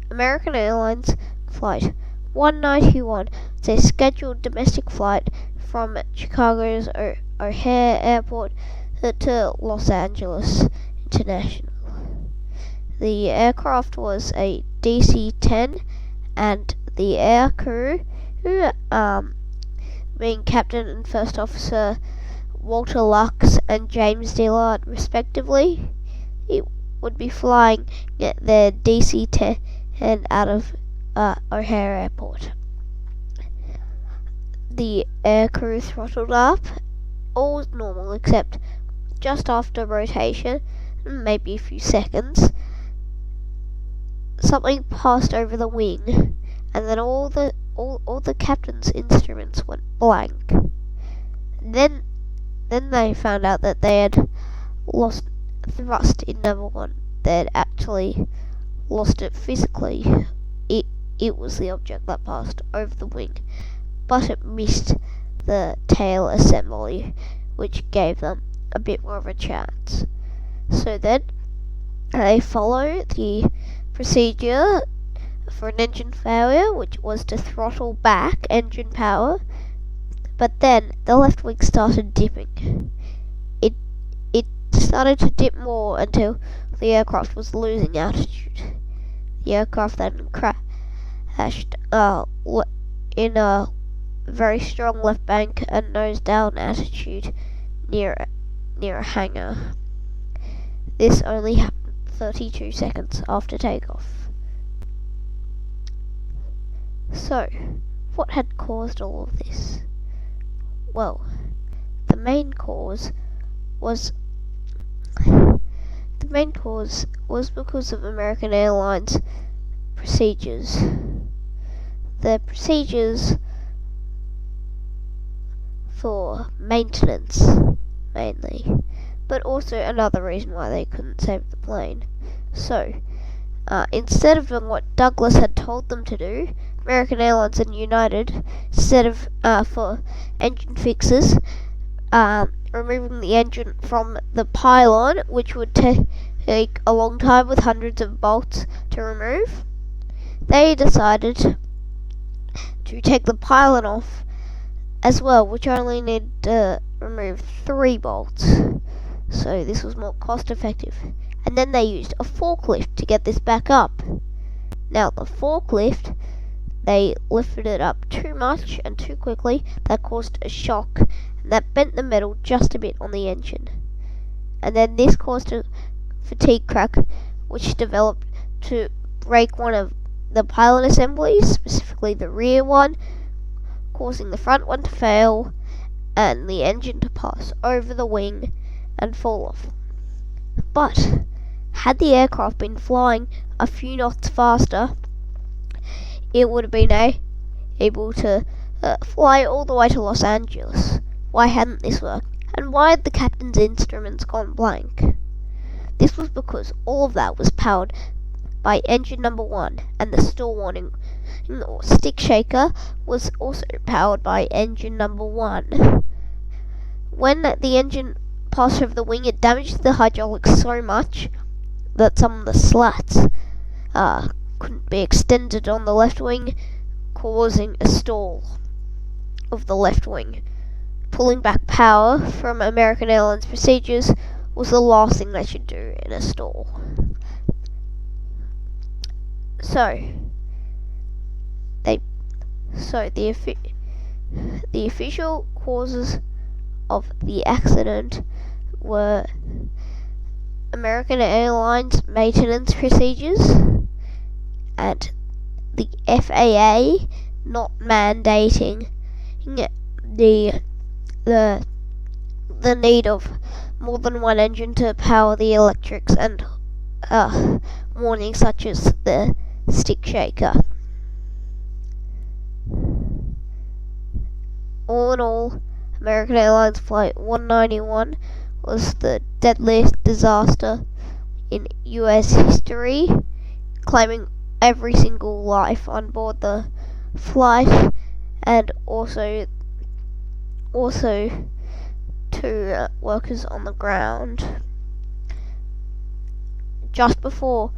American Airlines Flight 191 is a scheduled domestic flight from Chicago's O'Hare Airport to Los Angeles International. The aircraft was a DC-10, and the air crew, being Captain and First Officer Walter Lux and James Dillard respectively, it would be flying their DC-10 out of O'Hare Airport. The air crew throttled up, all was normal except just after rotation, maybe a few seconds, something passed over the wing, and then all the captain's instruments went blank. Then they found out that they had lost thrust in number one. They had actually lost it physically. It was the object that passed over the wing, but it missed the tail assembly, which gave them a bit more of a chance. So then they follow the procedure for an engine failure, which was to throttle back engine power, but then the left wing started dipping. It started to dip more until the aircraft was losing altitude. The aircraft then crashed in a very strong left bank and nose down attitude near a hangar. This only happened 32 seconds after takeoff. So, what had caused all of this? Well, the main cause was because of American Airlines procedures. The procedures for maintenance, mainly, but also another reason why they couldn't save the plane. So, instead of doing what Douglas had told them to do, American Airlines and United, instead of for engine fixes, removing the engine from the pylon, which would take a long time with hundreds of bolts to remove, they decided to take the pylon off as well, which only needed to remove 3 bolts. So this was more cost effective. And then they used a forklift to get this back up. Now the forklift, they lifted it up too much and too quickly. That caused a shock, and that bent the metal just a bit on the engine. And then this caused a fatigue crack, which developed to break one of the pylon assemblies, specifically the rear one, causing the front one to fail and the engine to pass over the wing and fall off. But had the aircraft been flying a few knots faster, it would have been able to fly all the way to Los Angeles. Why hadn't this worked? And why had the captain's instruments gone blank? This was because all of that was powered by engine number 1, and the stall warning or stick shaker was also powered by engine number 1. When the engine passed over the wing, it damaged the hydraulics so much that some of the slats couldn't be extended on the left wing, causing a stall of the left wing. Pulling back power from American Airlines procedures was the last thing they should do in a stall. So the official causes of the accident were American Airlines maintenance procedures and the FAA not mandating the need of more than one engine to power the electrics, and warnings such as the stick shaker. All in all, American Airlines Flight 191 was the deadliest disaster in US history, claiming every single life on board the flight, and also 2 workers on the ground. Just before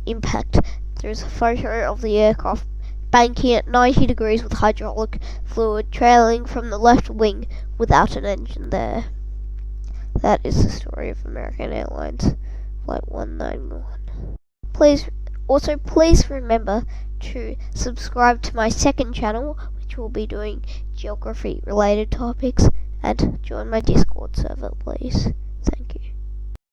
impact. There's a photo of the aircraft banking at 90 degrees with hydraulic fluid trailing from the left wing without an engine there. That is the story of American Airlines Flight 191. Please remember to subscribe to my second channel, which will be doing geography related topics, and join my Discord server, please. Thank you.